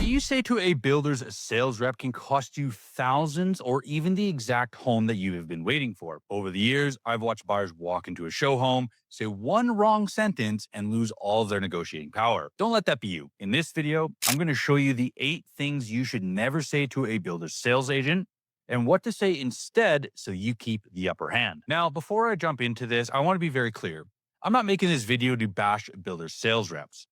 What you say to a builder's sales rep can cost you thousands or even the exact home that you have been waiting for. Over the years, I've watched buyers walk into a show home, say one wrong sentence, and lose all of their negotiating power. Don't let that be you. In this video, I'm going to show you the 8 things you should never say to a builder's sales agent and what to say instead so you keep the upper hand. Now, before I jump into this, I want to be very clear. I'm not making this video to bash builders' sales reps.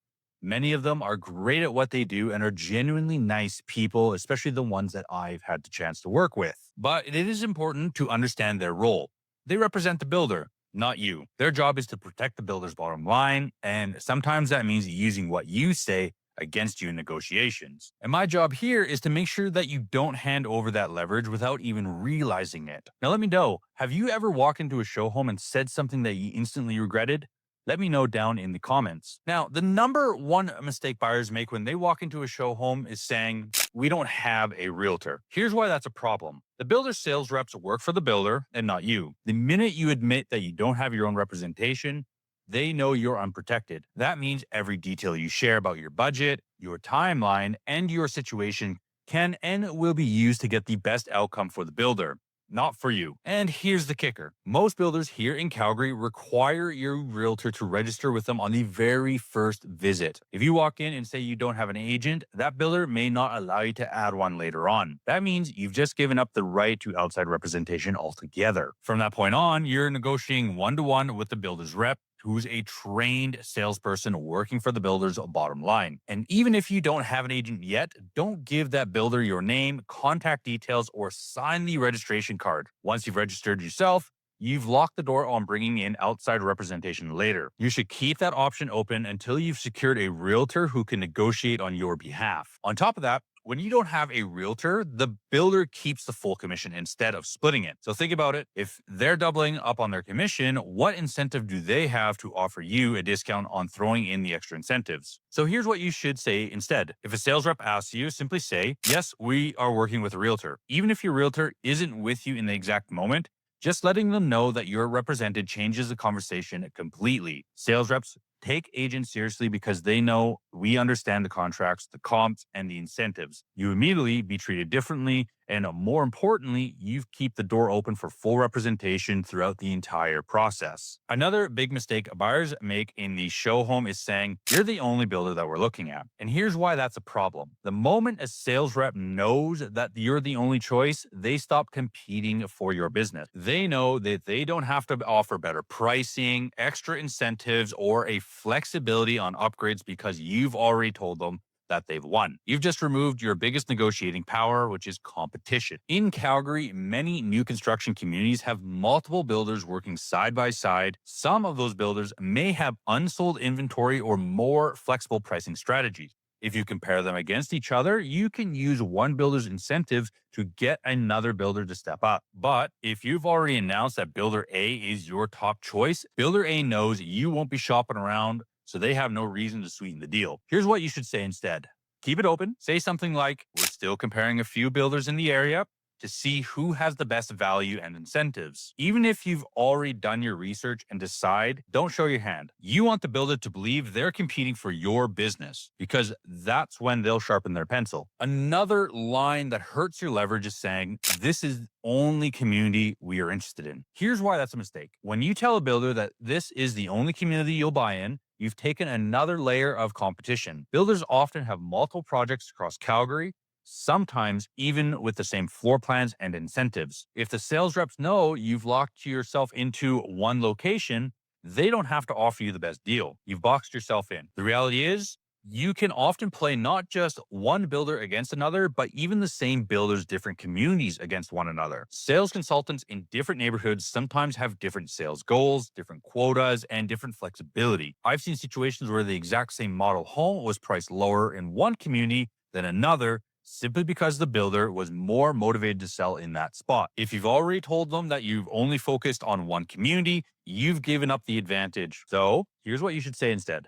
Many of them are great at what they do and are genuinely nice people, especially the ones that I've had the chance to work with. But it is important to understand their role. They represent the builder, not you. Their job is to protect the builder's bottom line, and sometimes that means using what you say against you in negotiations. And my job here is to make sure that you don't hand over that leverage without even realizing it. Now let me know, have you ever walked into a show home and said something that you instantly regretted? Let me know down in the comments. Now, the number one mistake buyers make when they walk into a show home is saying, we don't have a realtor. Here's why that's a problem. The builder's sales reps work for the builder and not you. The minute you admit that you don't have your own representation, they know you're unprotected. That means every detail you share about your budget, your timeline, and your situation can and will be used to get the best outcome for the builder, not for you. And here's the kicker. Most builders here in Calgary require your realtor to register with them on the very first visit. If you walk in and say you don't have an agent, that builder may not allow you to add one later on. That means you've just given up the right to outside representation altogether. From that point on, you're negotiating one-to-one with the builder's rep, who's a trained salesperson working for the builder's bottom line. And even if you don't have an agent yet, don't give that builder your name, contact details, or sign the registration card. Once you've registered yourself, you've locked the door on bringing in outside representation later. You should keep that option open until you've secured a realtor who can negotiate on your behalf. On top of that, when you don't have a realtor, the builder keeps the full commission instead of splitting it. So think about it. If they're doubling up on their commission, what incentive do they have to offer you a discount on throwing in the extra incentives? So here's what you should say instead. If a sales rep asks you, simply say, yes, we are working with a realtor. Even if your realtor isn't with you in the exact moment, just letting them know that you're represented changes the conversation completely. Sales reps take agents seriously because they know we understand the contracts, the comps, and the incentives. You immediately be treated differently, and more importantly, you keep the door open for full representation throughout the entire process. Another big mistake buyers make in the show home is saying, you're the only builder that we're looking at. And here's why that's a problem. The moment a sales rep knows that you're the only choice, they stop competing for your business. They know that they don't have to offer better pricing, extra incentives, or a flexibility on upgrades because you've already told them that they've won. You've just removed your biggest negotiating power, which is competition. In Calgary, many new construction communities have multiple builders working side by side. Some of those builders may have unsold inventory or more flexible pricing strategies. If you compare them against each other, you can use one builder's incentives to get another builder to step up. But if you've already announced that builder A is your top choice, builder A knows you won't be shopping around, so they have no reason to sweeten the deal. Here's what you should say instead. Keep it open. Say something like, we're still comparing a few builders in the area to see who has the best value and incentives. Even if you've already done your research and decide, don't show your hand. You want the builder to believe they're competing for your business because that's when they'll sharpen their pencil. Another line that hurts your leverage is saying, this is the only community we are interested in. Here's why that's a mistake. When you tell a builder that this is the only community you'll buy in, you've taken another layer of competition. Builders often have multiple projects across Calgary, sometimes even with the same floor plans and incentives. If the sales reps know you've locked yourself into one location, they don't have to offer you the best deal. You've boxed yourself in. The reality is, you can often play not just one builder against another, but even the same builder's different communities against one another. Sales consultants in different neighborhoods sometimes have different sales goals, different quotas, and different flexibility. I've seen situations where the exact same model home was priced lower in one community than another, simply because the builder was more motivated to sell in that spot. If you've already told them that you've only focused on one community, you've given up the advantage. So here's what you should say instead.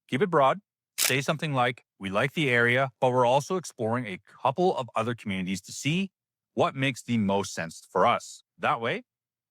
Keep it broad. Say something like, we like the area, but we're also exploring a couple of other communities to see what makes the most sense for us. That way,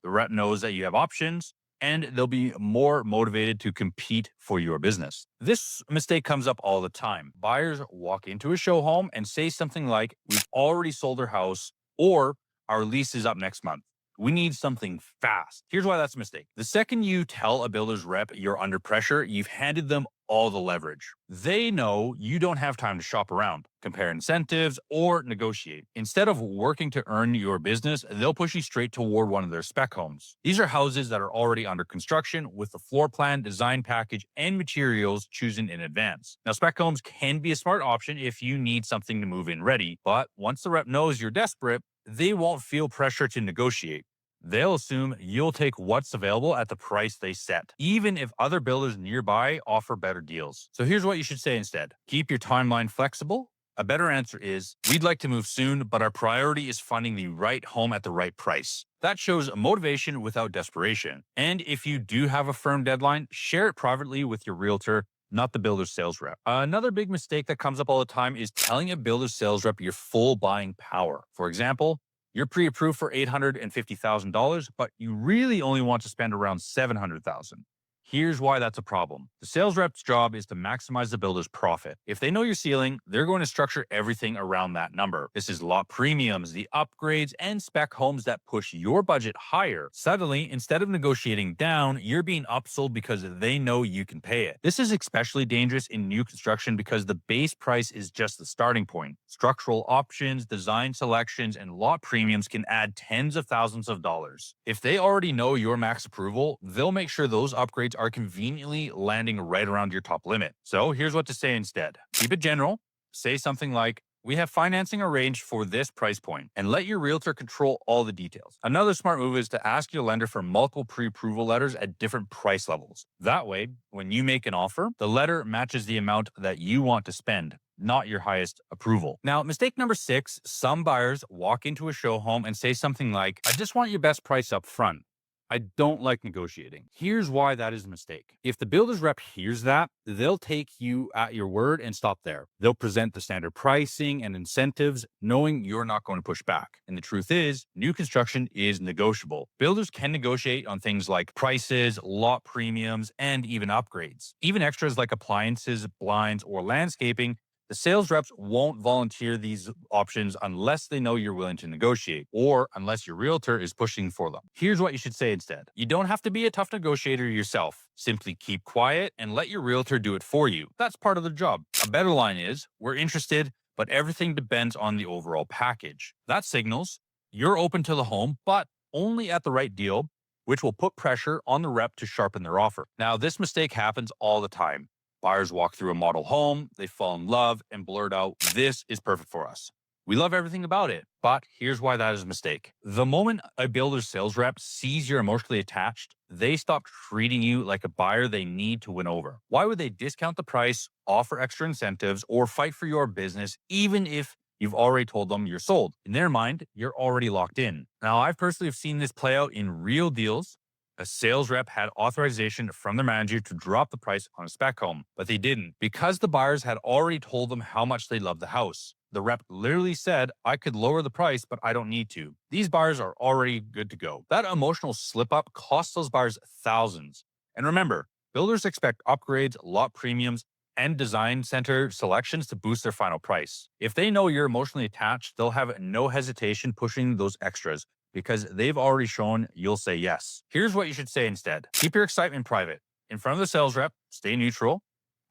the rep knows that you have options, and they'll be more motivated to compete for your business. This mistake comes up all the time. Buyers walk into a show home and say something like, "We've already sold our house," or "Our lease is up next month. We need something fast." Here's why that's a mistake. The second you tell a builder's rep you're under pressure, you've handed them all the leverage. They know you don't have time to shop around, compare incentives, or negotiate. Instead of working to earn your business, they'll push you straight toward one of their spec homes. These are houses that are already under construction with the floor plan, design package, and materials chosen in advance. Now, spec homes can be a smart option if you need something to move in ready, but once the rep knows you're desperate, they won't feel pressure to negotiate. They'll assume you'll take what's available at the price they set, even if other builders nearby offer better deals. So here's what you should say instead. Keep your timeline flexible. A better answer is, "We'd like to move soon, but our priority is finding the right home at the right price." That shows motivation without desperation. And if you do have a firm deadline, share it privately with your realtor, not the builder's sales rep. Another big mistake that comes up all the time is telling a builder's sales rep your full buying power. For example, you're pre-approved for $850,000, but you really only want to spend around $700,000. Here's why that's a problem. The sales rep's job is to maximize the builder's profit. If they know your ceiling, they're going to structure everything around that number. This is lot premiums, the upgrades, and spec homes that push your budget higher. Suddenly, instead of negotiating down, you're being upsold because they know you can pay it. This is especially dangerous in new construction because the base price is just the starting point. Structural options, design selections, and lot premiums can add tens of thousands of dollars. If they already know your max approval, they'll make sure those upgrades are conveniently landing right around your top limit. So here's what to say instead. Keep it general. Say something like, "We have financing arranged for this price point," and let your realtor control all the details. Another smart move is to ask your lender for multiple pre-approval letters at different price levels. That way, when you make an offer, the letter matches the amount that you want to spend, not your highest approval. Now, mistake number 6, some buyers walk into a show home and say something like, "I just want your best price up front. I don't like negotiating." Here's why that is a mistake. If the builder's rep hears that, they'll take you at your word and stop there. They'll present the standard pricing and incentives, knowing you're not going to push back. And the truth is, new construction is negotiable. Builders can negotiate on things like prices, lot premiums, and even upgrades. Even extras like appliances, blinds, or landscaping. The sales reps won't volunteer these options unless they know you're willing to negotiate, or unless your realtor is pushing for them. Here's what you should say instead. You don't have to be a tough negotiator yourself. Simply keep quiet and let your realtor do it for you. That's part of the job. A better line is, "We're interested, but everything depends on the overall package." That signals you're open to the home, but only at the right deal, which will put pressure on the rep to sharpen their offer. Now, this mistake happens all the time. Buyers walk through a model home, they fall in love, and blurt out, "This is perfect for us. We love everything about it." But here's why that is a mistake. The moment a builder's sales rep sees you're emotionally attached, they stop treating you like a buyer they need to win over. Why would they discount the price, offer extra incentives, or fight for your business, even if you've already told them you're sold? In their mind, you're already locked in. Now, I've personally seen this play out in real deals. A sales rep had authorization from their manager to drop the price on a spec home, but they didn't because the buyers had already told them how much they loved the house. The rep literally said, "I could lower the price, but I don't need to." These buyers are already good to go. That emotional slip up costs those buyers thousands. And remember, builders expect upgrades, lot premiums, and design center selections to boost their final price. If they know you're emotionally attached, they'll have no hesitation pushing those extras, because they've already shown you'll say yes. Here's what you should say instead. Keep your excitement private. In front of the sales rep, stay neutral.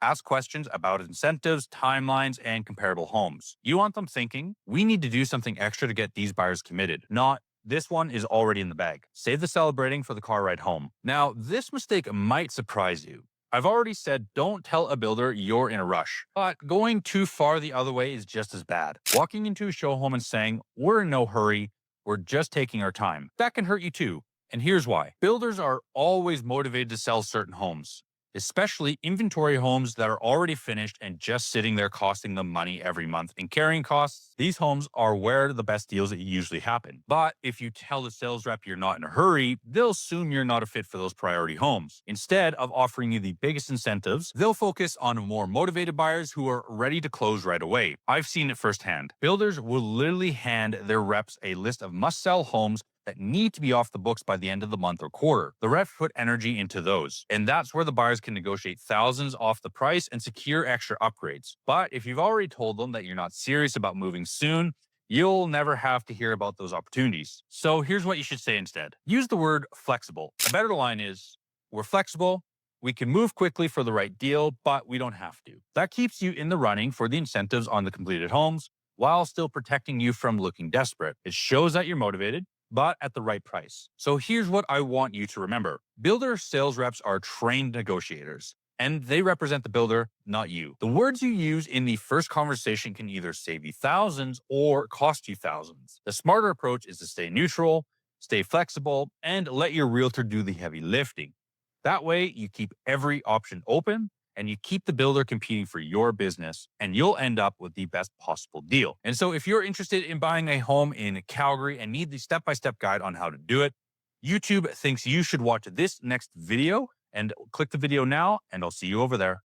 Ask questions about incentives, timelines, and comparable homes. You want them thinking, "We need to do something extra to get these buyers committed," not, "This one is already in the bag." Save the celebrating for the car ride home. Now, this mistake might surprise you. I've already said don't tell a builder you're in a rush, but going too far the other way is just as bad. Walking into a show home and saying, "We're in no hurry, we're just taking our time," that can hurt you too. And here's why. Builders are always motivated to sell certain homes, especially inventory homes that are already finished and just sitting there costing them money every month in carrying costs. These homes are where the best deals usually happen. But if you tell the sales rep you're not in a hurry, they'll assume you're not a fit for those priority homes. Instead of offering you the biggest incentives, they'll focus on more motivated buyers who are ready to close right away. I've seen it firsthand. Builders will literally hand their reps a list of must-sell homes that need to be off the books by the end of the month or quarter. The reps put energy into those, and that's where the buyers can negotiate thousands off the price and secure extra upgrades. But if you've already told them that you're not serious about moving soon, you'll never have to hear about those opportunities. So here's what you should say instead. Use the word flexible. A better line is, we're flexible. We can move quickly for the right deal, but we don't have to. That keeps you in the running for the incentives on the completed homes while still protecting you from looking desperate. It shows that you're motivated, but at the right price. So here's what I want you to remember. Builder sales reps are trained negotiators, and they represent the builder, not you. The words you use in the first conversation can either save you thousands or cost you thousands. The smarter approach is to stay neutral, stay flexible, and let your realtor do the heavy lifting. That way, you keep every option open and you keep the builder competing for your business, and you'll end up with the best possible deal. And so if you're interested in buying a home in Calgary and need the step-by-step guide on how to do it, YouTube thinks you should watch this next video, and click the video now, and I'll see you over there.